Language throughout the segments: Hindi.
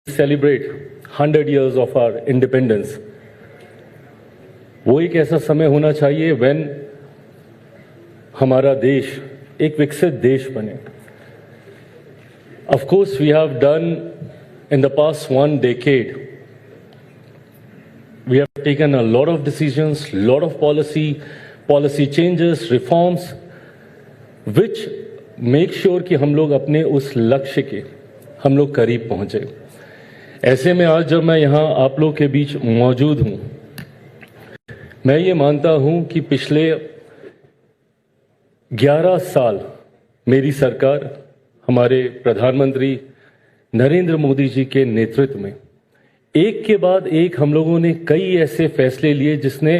celebrate 100 years of our independence, वो एक ऐसा समय होना चाहिए when हमारा देश एक विकसित देश बने. Of course, we have done in the past 1 decade, we have taken a lot of decisions, lot of policy changes, reforms, which make sure कि हम लोग अपने उस लक्ष्य के हम लोग करीब पहुंचे. ऐसे में आज जब मैं यहाँ आप लोग के बीच मौजूद हूँ, मैं ये मानता हूँ कि पिछले 11 साल मेरी सरकार, हमारे प्रधानमंत्री नरेंद्र मोदी जी के नेतृत्व में एक के बाद एक हम लोगों ने कई ऐसे फैसले लिए जिसने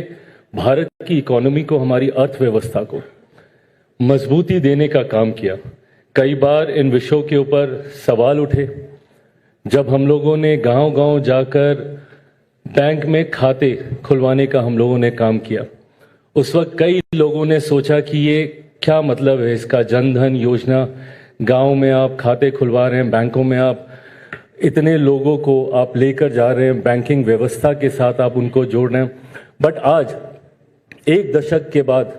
भारत की इकोनॉमी को, हमारी अर्थव्यवस्था को मजबूती देने का काम किया. कई बार इन विषयों के ऊपर सवाल उठे. जब हम लोगों ने गांव-गांव जाकर बैंक में खाते खुलवाने का हम लोगों ने काम किया, उस वक्त कई लोगों ने सोचा कि ये क्या मतलब है इसका, जनधन योजना, गांव में आप खाते खुलवा रहे हैं, बैंकों में आप इतने लोगों को आप लेकर जा रहे हैं, बैंकिंग व्यवस्था के साथ आप उनको जोड़ रहे हैं. बट आज एक दशक के बाद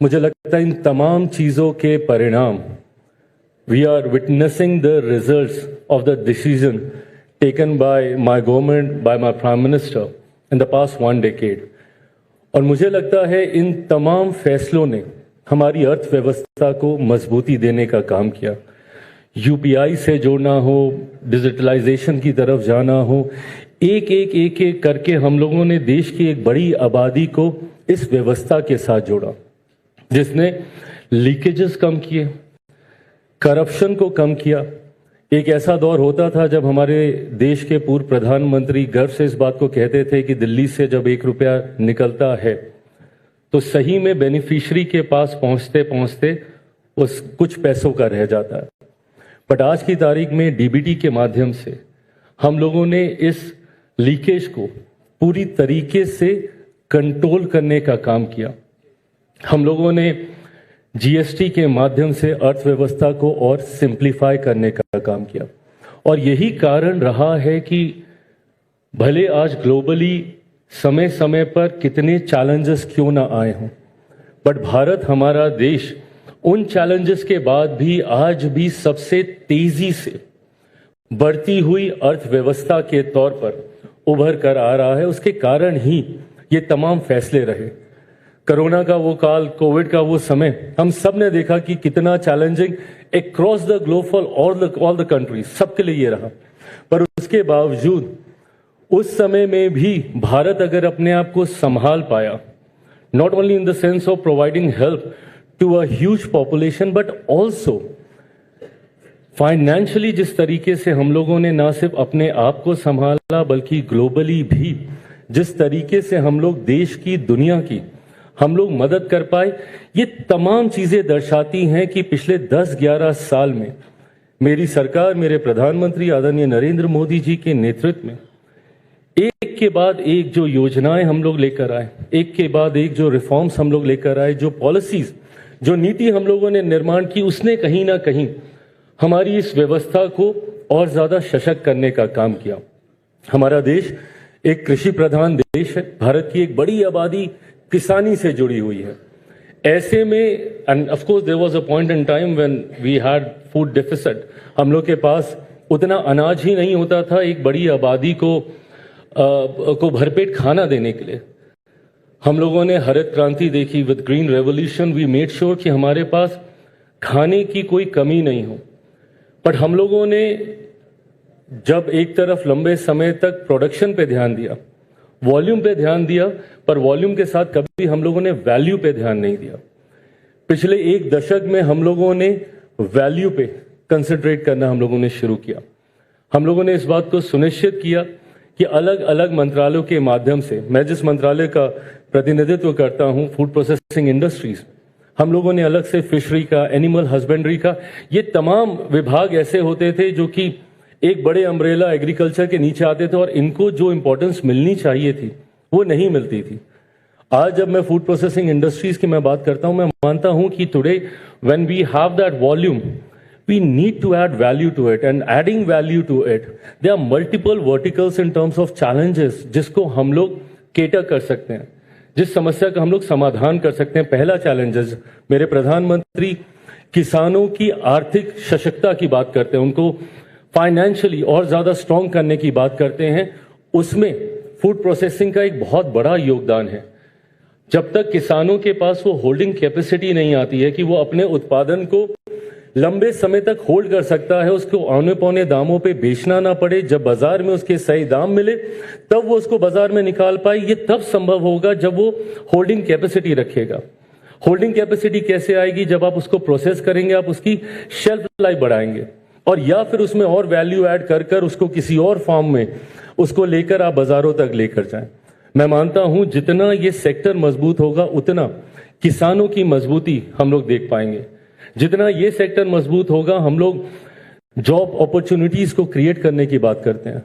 मुझे लगता है इन तमाम चीज़ों के परिणाम, we are witnessing the results of the decision taken by my government, by my Prime Minister in the past 1 decade. और मुझे लगता है इन तमाम फैसलों ने हमारी अर्थव्यवस्था को मजबूती देने का काम किया. यूपीआई से जोड़ना हो, डिजिटलाइजेशन की तरफ जाना हो, एक करके हम लोगों ने देश की एक बड़ी आबादी को इस व्यवस्था के साथ जोड़ा, जिसने लीकेजेस कम किए, करप्शन को कम किया. एक ऐसा दौर होता था जब हमारे देश के पूर्व प्रधानमंत्री गर्व से इस बात को कहते थे कि दिल्ली से जब 1 रुपया निकलता है तो सही में बेनिफिशियरी के पास पहुंचते पहुंचते उस कुछ पैसों का रह जाता है. बट आज की तारीख में डीबीटी के माध्यम से हम लोगों ने इस लीकेज को पूरी तरीके से कंट्रोल करने का काम किया. हम लोगों ने जीएसटी के माध्यम से अर्थव्यवस्था को और सिंप्लीफाई करने का काम किया. और यही कारण रहा है कि भले आज ग्लोबली समय समय पर कितने चैलेंजेस क्यों ना आए हों, बट भारत, हमारा देश, उन चैलेंजेस के बाद भी आज भी सबसे तेजी से बढ़ती हुई अर्थव्यवस्था के तौर पर उभर कर आ रहा है. उसके कारण ही ये तमाम फैसले रहे. कोरोना का वो काल, कोविड का वो समय, हम सब ने देखा कि कितना challenging across the globe for all the countries, सबके लिए ये रहा. पर उसके बावजूद उस समय में भी भारत अगर अपने आप को संभाल पाया, not only in the sense of providing help to a huge population, but also financially जिस तरीके से हम लोगों ने ना सिर्फ अपने आप को संभाला बल्कि ग्लोबली भी जिस तरीके से हम लोग देश की, दुनिया की हम लोग मदद कर पाए, ये तमाम चीजें दर्शाती हैं कि पिछले 10-11 साल में मेरी सरकार, मेरे प्रधानमंत्री आदरणीय नरेंद्र मोदी जी के नेतृत्व में एक के बाद एक जो योजनाएं हम लोग लेकर आए, एक के बाद एक जो रिफॉर्म्स हम लोग लेकर आए, जो पॉलिसीज, जो नीति हम लोगों ने निर्माण की, उसने कहीं ना कहीं हमारी इस व्यवस्था को और ज्यादा सशक्त करने का काम किया. हमारा देश एक कृषि प्रधान देश है. भारत की एक बड़ी आबादी किसानी से जुड़ी हुई है. ऐसे में, and of course there was a point in time when we had food deficit. हम लोग के पास उतना अनाज ही नहीं होता था एक बड़ी आबादी को भरपेट खाना देने के लिए. हम लोगों ने हरित क्रांति देखी. With green revolution we made sure कि हमारे पास खाने की कोई कमी नहीं हो. बट हम लोगों ने जब एक तरफ लंबे समय तक प्रोडक्शन पे ध्यान दिया, वॉल्यूम पे ध्यान दिया, पर वॉल्यूम के साथ कभी हम लोगों ने वैल्यू पे ध्यान नहीं दिया. पिछले 1 दशक में हम लोगों ने वैल्यू पे कंसंट्रेट करना हम लोगों ने शुरू किया. हम लोगों ने इस बात को सुनिश्चित किया कि अलग अलग मंत्रालयों के माध्यम से, मैं जिस मंत्रालय का प्रतिनिधित्व करता हूं, फूड प्रोसेसिंग इंडस्ट्रीज, हम लोगों ने अलग से फिशरी का, एनिमल हस्बेंड्री का, ये तमाम विभाग ऐसे होते थे जो कि एक बड़े अम्ब्रेला एग्रीकल्चर के नीचे आते थे और इनको जो इंपॉर्टेंस मिलनी चाहिए थी वो नहीं मिलती थी. आज जब मैं फूड प्रोसेसिंग इंडस्ट्रीज की मैं बात करता हूं, मैं मानता हूं कि today when we have that volume we need to add value to it, and adding value to it, there are multiple verticals in terms of challenges जिसको हम लोग cater कर सकते हैं, जिस समस्या का हम लोग समाधान कर सकते हैं। पहला चैलेंजेस, मेरे प्रधानमंत्री किसानों की आर्थिक सशक्तता की बात करते हैं, उनको फाइनेंशियली और ज्यादा स्ट्रांग करने की बात करते हैं। उसमें फूड प्रोसेसिंग का एक बहुत बड़ा योगदान है। जब तक किसानों के पास वो होल्डिंग कैपेसिटी नहीं आती है कि वो अपने उत्पादन को लंबे समय तक होल्ड कर सकता है, उसको औने पौने दामों पे बेचना ना पड़े, जब बाजार में उसके सही दाम मिले तब वो उसको बाजार में निकाल पाए, ये तब संभव होगा जब वो होल्डिंग कैपेसिटी रखेगा। होल्डिंग कैपेसिटी कैसे आएगी? जब आप उसको प्रोसेस करेंगे, आप उसकी शेल्फ लाइफ बढ़ाएंगे और या फिर उसमें और वैल्यू ऐड कर कर उसको किसी और फॉर्म में उसको लेकर आप बाजारों तक लेकर जाएं। मैं मानता हूं जितना ये सेक्टर मजबूत होगा उतना किसानों की मजबूती हम लोग देख पाएंगे। जितना ये सेक्टर मजबूत होगा, हम लोग जॉब अपॉर्चुनिटीज को क्रिएट करने की बात करते हैं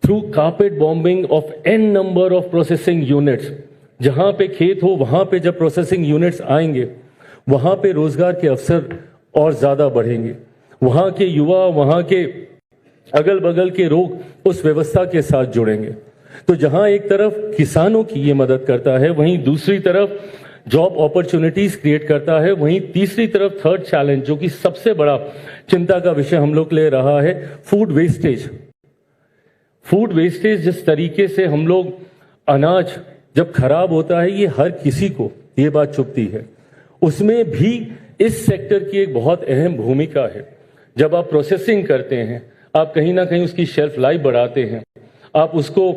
through carpet bombing of an number of processing units. जहां पे खेत हो वहां पे जब प्रोसेसिंग यूनिट्स आएंगे, वहां पे रोजगार के अवसर और ज्यादा बढ़ेंगे। वहां के युवा, वहां के अगल बगल के लोग उस व्यवस्था के साथ जुड़ेंगे। तो जहां एक तरफ किसानों की ये मदद करता है, वहीं दूसरी तरफ जॉब अपॉर्चुनिटीज क्रिएट करता है, वहीं तीसरी तरफ थर्ड चैलेंज जो कि सबसे बड़ा चिंता का विषय हम लोग ले रहा है, फूड वेस्टेज। फूड वेस्टेज, जिस तरीके से हम लोग अनाज जब खराब होता है, ये हर किसी को ये बात चुभती है। उसमें भी इस सेक्टर की एक बहुत अहम भूमिका है। जब आप प्रोसेसिंग करते हैं, आप कहीं ना कहीं उसकी शेल्फ लाइफ बढ़ाते हैं, आप उसको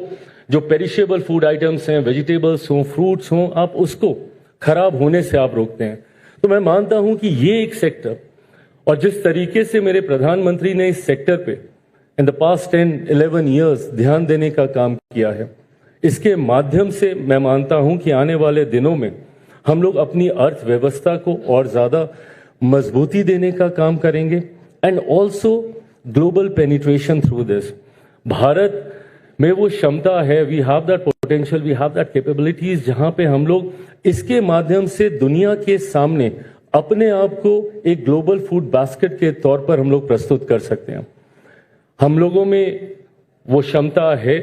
जो पेरिशेबल फूड आइटम्स हैं, वेजिटेबल्स हों, फ्रूट्स हों, आप उसको खराब होने से आप रोकते हैं। तो मैं मानता हूं कि ये एक सेक्टर, और जिस तरीके से मेरे प्रधानमंत्री ने इस सेक्टर पे इन द पास्ट 10-11 ईयर्स ध्यान देने का काम किया है, इसके माध्यम से मैं मानता हूं कि आने वाले दिनों में हम लोग अपनी अर्थव्यवस्था को और ज्यादा मजबूती देने का काम करेंगे and also global penetration through this. Bharat में वो क्षमता है, we have that potential, we have that capabilities, जहां पे हम लोग इसके माध्यम से दुनिया के सामने अपने आप को एक ग्लोबल फूड बास्केट के तौर पर हम लोग प्रस्तुत कर सकते हैं। हम लोगों में वो क्षमता है,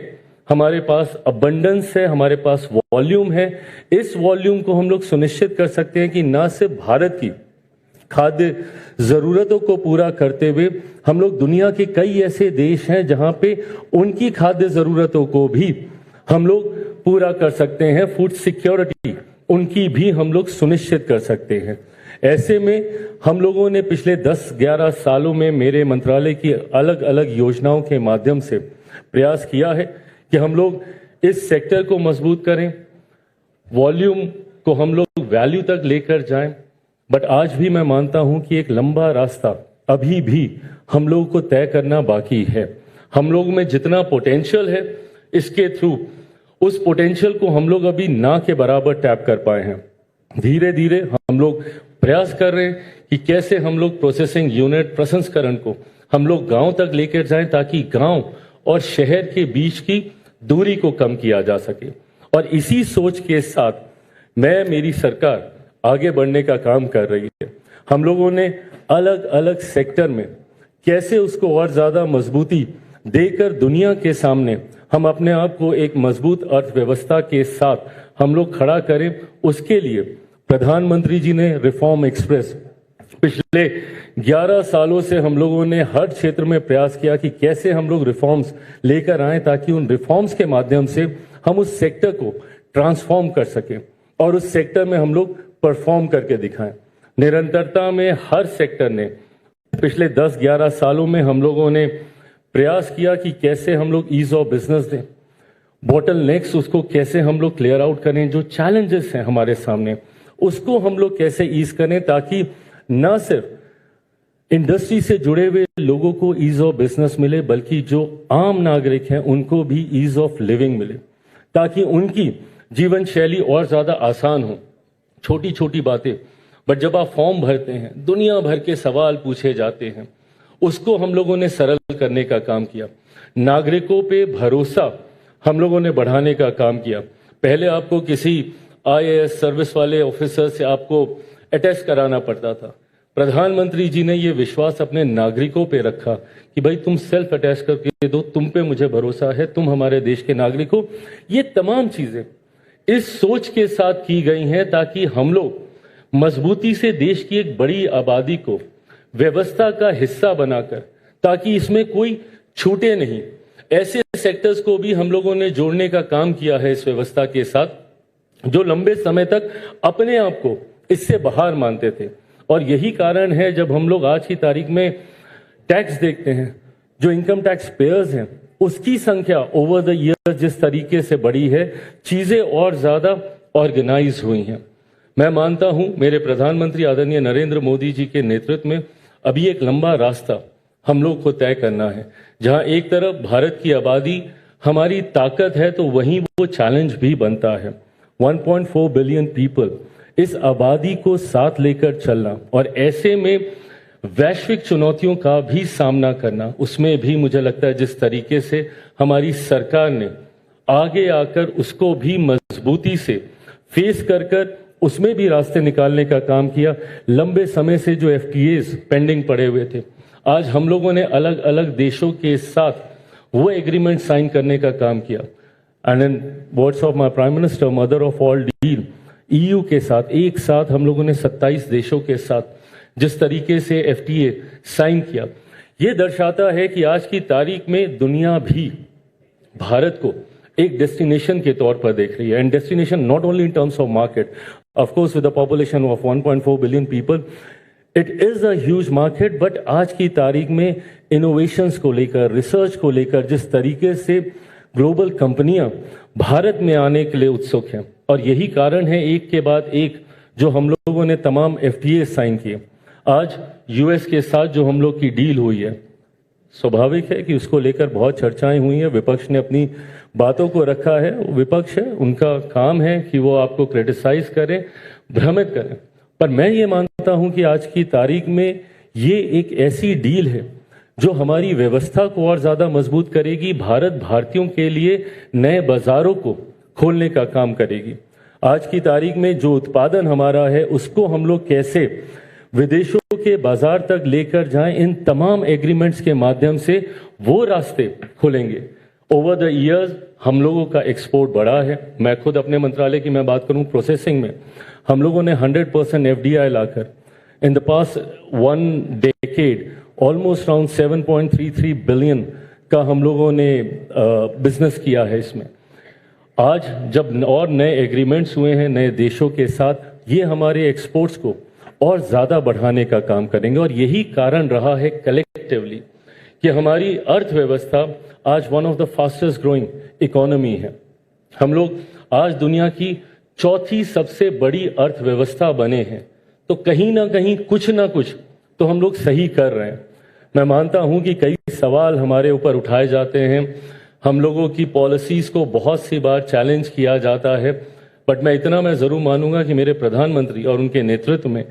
हमारे पास अबंडेंस है, हमारे पास वॉल्यूम है। इस वॉल्यूम को हम लोग सुनिश्चित कर सकते हैं कि ना सिर्फ भारत की खाद्य जरूरतों को पूरा करते हुए हम लोग दुनिया के कई ऐसे देश हैं जहां पे उनकी खाद्य जरूरतों को भी हम लोग पूरा कर सकते हैं। फूड सिक्योरिटी उनकी भी हम लोग सुनिश्चित कर सकते हैं। ऐसे में हम लोगों ने पिछले 10-11 सालों में मेरे मंत्रालय की अलग अलग योजनाओं के माध्यम से प्रयास किया है कि हम लोग इस सेक्टर को मजबूत करें, वॉल्यूम को हम लोग वैल्यू तक लेकर जाएं। बट आज भी मैं मानता हूं कि एक लंबा रास्ता अभी भी हम लोगों को तय करना बाकी है। हम लोग में जितना पोटेंशियल है, इसके थ्रू उस पोटेंशियल को हम लोग अभी ना के बराबर टैप कर पाए हैं। धीरे धीरे हम लोग प्रयास कर रहे हैं कि कैसे हम लोग प्रोसेसिंग यूनिट, प्रसंस्करण को हम लोग गांव तक लेकर जाएं, ताकि गांव और शहर के बीच की दूरी को कम किया जा सके। और इसी सोच के साथ मेरी सरकार आगे बढ़ने का काम कर रही है। हम लोगों ने अलग अलग सेक्टर में कैसे उसको और ज्यादा मजबूती देकर दुनिया के सामने हम अपने आप को एक मजबूत अर्थव्यवस्था के साथ हम लोग खड़ा करें, उसके लिए प्रधानमंत्री जी ने रिफॉर्म एक्सप्रेस पिछले 11 सालों से हम लोगों ने हर क्षेत्र में प्रयास किया कि कैसे हम लोग रिफॉर्म्स लेकर आए, ताकि उन रिफॉर्म्स के माध्यम से हम उस सेक्टर को ट्रांसफॉर्म कर सकें और उस सेक्टर में हम लोग परफॉर्म करके दिखाएं। निरंतरता में हर सेक्टर ने पिछले 10-11 सालों में हम लोगों ने प्रयास किया कि कैसे हम लोग ईज ऑफ बिजनेस दें, बॉटल नेक्स उसको कैसे हम लोग क्लियर आउट करें, जो चैलेंजेस हैं हमारे सामने उसको हम लोग कैसे ईज करें, ताकि न सिर्फ इंडस्ट्री से जुड़े हुए लोगों को ईज ऑफ बिजनेस मिले, बल्कि जो आम नागरिक हैं उनको भी ईज ऑफ लिविंग मिले, ताकि उनकी जीवन शैली और ज्यादा आसान हो। छोटी छोटी बातें, बट जब आप फॉर्म भरते हैं, दुनिया भर के सवाल पूछे जाते हैं, उसको हम लोगों ने सरल करने का काम किया। नागरिकों पे भरोसा हम लोगों ने बढ़ाने का काम किया। पहले आपको किसी IAS सर्विस वाले ऑफिसर से आपको अटेस्ट कराना पड़ता था, प्रधानमंत्री जी ने ये विश्वास अपने नागरिकों पे रखा कि भाई तुम सेल्फ अटैच करके दो, तुम पे मुझे भरोसा है, तुम हमारे देश के नागरिक हो। ये तमाम चीजें इस सोच के साथ की गई हैं ताकि हम लोग मजबूती से देश की एक बड़ी आबादी को व्यवस्था का हिस्सा बनाकर, ताकि इसमें कोई छूटे नहीं, ऐसे सेक्टर्स को भी हम लोगों ने जोड़ने का काम किया है इस व्यवस्था के साथ जो लंबे समय तक अपने आप को इससे बाहर मानते थे। और यही कारण है जब हम लोग आज की तारीख में टैक्स देखते हैं, जो इनकम टैक्स पेयर्स हैं उसकी संख्या ओवर द ईयर जिस तरीके से बढ़ी है, चीजें और ज्यादा ऑर्गेनाइज हुई हैं। मैं मानता हूं मेरे प्रधानमंत्री आदरणीय नरेंद्र मोदी जी के नेतृत्व में अभी एक लंबा रास्ता हम लोग को तय करना है, जहां एक तरफ भारत की आबादी हमारी ताकत है तो वहीं वो चैलेंज भी बनता है। 1.4 बिलियन पीपल, इस आबादी को साथ लेकर चलना और ऐसे में वैश्विक चुनौतियों का भी सामना करना, उसमें भी मुझे लगता है जिस तरीके से हमारी सरकार ने आगे आकर उसको भी मजबूती से फेस कर उसमें भी रास्ते निकालने का काम किया। लंबे समय से जो FTAs पेंडिंग पड़े हुए थे, आज हम लोगों ने अलग अलग देशों के साथ वो एग्रीमेंट साइन करने का काम किया। And in words of my prime minister, mother of all deal, EU के साथ एक साथ हम लोगों ने 27 देशों के साथ जिस तरीके से FTA साइन किया, ये दर्शाता है कि आज की तारीख में दुनिया भी भारत को एक डेस्टिनेशन के तौर पर देख रही है। And destination not only in terms of market, of course with the population of 1.4 billion people, it is a huge market, but आज की तारीख में इनोवेशंस को लेकर, रिसर्च को लेकर जिस तरीके से ग्लोबल कंपनियां भारत में आने के लिए उत्सुक हैं, और यही कारण है एक के बाद एक जो हम लोगों ने तमाम FTA साइन किए। आज US के साथ जो हम लोग की डील हुई है, स्वाभाविक है कि उसको लेकर बहुत चर्चाएं हुई हैं, विपक्ष ने अपनी बातों को रखा है। विपक्ष है, उनका काम है कि वो आपको क्रिटिसाइज करें, भ्रमित करें, पर मैं ये मानता हूं कि आज की तारीख में ये एक ऐसी डील है जो हमारी व्यवस्था को और ज्यादा मजबूत करेगी, भारत भारतीयों के लिए नए बाजारों को खोलने का काम करेगी। आज की तारीख में जो उत्पादन हमारा है उसको हम लोग कैसे विदेशों के बाजार तक लेकर जाएं, इन तमाम एग्रीमेंट्स के माध्यम से वो रास्ते खुलेंगे। ओवर द ईयर्स हम लोगों का एक्सपोर्ट बढ़ा है। मैं खुद अपने मंत्रालय की मैं बात करूं, प्रोसेसिंग में हम लोगों ने 100% FDI locker in the past 1 decade almost around 7.33 billion का हम लोगों ने बिजनेस किया है इसमें। आज जब और नए एग्रीमेंट्स हुए हैं नए देशों के साथ, ये हमारे एक्सपोर्ट्स को और ज्यादा बढ़ाने का काम करेंगे। और यही कारण रहा है कलेक्टिवली कि हमारी अर्थव्यवस्था आज one of the fastest growing economy है। हम लोग आज दुनिया की चौथी सबसे बड़ी अर्थव्यवस्था बने हैं, तो कहीं ना कहीं कुछ ना कुछ तो हम लोग सही कर रहे हैं। मैं मानता हूं कि कई सवाल हमारे ऊपर उठाए जाते हैं, हम लोगों की पॉलिसीज को बहुत सी बार चैलेंज किया जाता है, बट मैं इतना मैं जरूर मानूंगा कि मेरे प्रधानमंत्री और उनके नेतृत्व में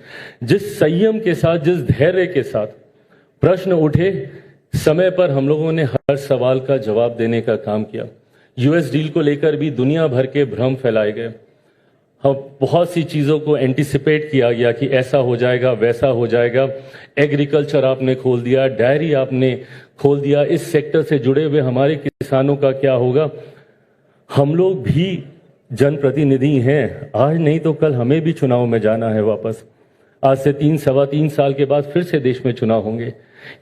जिस संयम के साथ, जिस धैर्य के साथ प्रश्न उठे, समय पर हम लोगों ने हर सवाल का जवाब देने का काम किया। US डील को लेकर भी दुनिया भर के भ्रम फैलाए गए, हम बहुत सी चीजों को एंटिसिपेट किया गया कि ऐसा हो जाएगा, वैसा हो जाएगा। एग्रीकल्चर आपने खोल दिया, डायरी आपने खोल दिया, इस सेक्टर से जुड़े हुए हमारे किसानों का क्या होगा। हम लोग भी जनप्रतिनिधि हैं, आज नहीं तो कल हमें भी चुनाव में जाना है वापस। आज से 3-3.25 साल के बाद फिर से देश में चुनाव होंगे।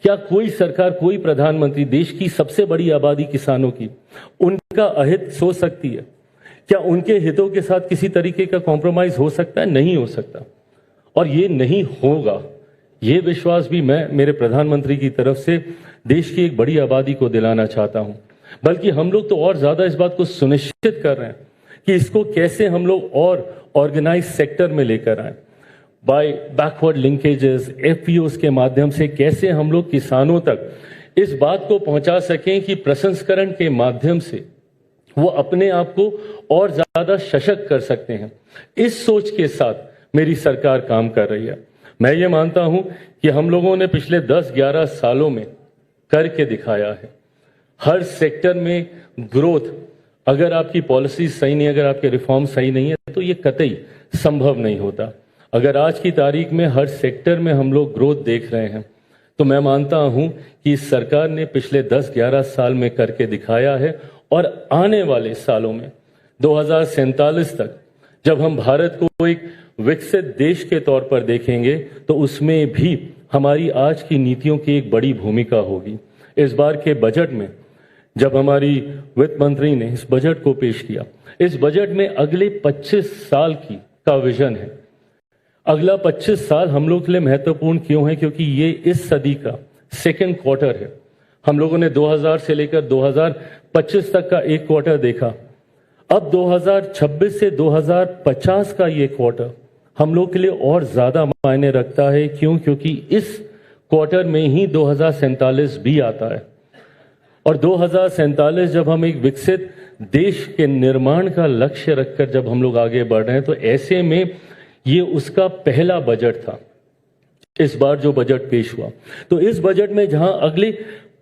क्या कोई सरकार, कोई प्रधानमंत्री देश की सबसे बड़ी आबादी किसानों की, उनका अहित सोच सकती है? क्या उनके हितों के साथ किसी तरीके का कॉम्प्रोमाइज हो सकता है? नहीं हो सकता, और ये नहीं होगा। ये विश्वास भी मैं मेरे प्रधानमंत्री की तरफ से देश की एक बड़ी आबादी को दिलाना चाहता हूं। बल्कि हम लोग तो और ज्यादा इस बात को सुनिश्चित कर रहे हैं कि इसको कैसे हम लोग और ऑर्गेनाइज सेक्टर में लेकर आए, बाय बैकवर्ड लिंकेजेस, FPOs के माध्यम से कैसे हम लोग किसानों तक इस बात को पहुंचा सकें कि प्रसंस्करण के माध्यम से वो अपने आप को और ज्यादा सशक्त कर सकते हैं। इस सोच के साथ मेरी सरकार काम कर रही है। मैं ये मानता हूं कि हम लोगों ने पिछले 10-11 सालों में करके दिखाया है। हर सेक्टर में ग्रोथ, अगर आपकी पॉलिसी सही नहीं, अगर आपके रिफॉर्म सही नहीं है, तो ये कतई संभव नहीं होता। अगर आज की तारीख में हर सेक्टर में हम लोग ग्रोथ देख रहे हैं तो मैं मानता हूं कि इस सरकार ने पिछले 10-11 साल में करके दिखाया है और आने वाले सालों में 2047 तक जब हम भारत को एक विकसित देश के तौर पर देखेंगे तो उसमें भी हमारी आज की नीतियों की एक बड़ी भूमिका होगी। इस बार के बजट में जब हमारी वित्त मंत्री ने इस बजट को पेश किया, इस बजट में अगले 25 साल का विजन है। अगला 25 साल हम लोग के लिए महत्वपूर्ण क्यों है? क्योंकि ये इस सदी का सेकेंड क्वार्टर है। हम लोगों ने 2000 से लेकर 2025 तक का एक क्वार्टर देखा। अब 2026 से 2050 का ये क्वार्टर हम लोग के लिए और ज्यादा मायने रखता है। क्यों? क्योंकि इस क्वार्टर में ही 2047 भी आता है और 2047 जब हम एक विकसित देश के निर्माण का लक्ष्य रखकर जब हम लोग आगे बढ़ रहे हैं तो ऐसे में ये उसका पहला बजट था। इस बार जो बजट पेश हुआ तो इस बजट में जहां अगले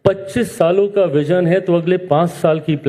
25 सालों का विजन है तो अगले 5 साल की प्लान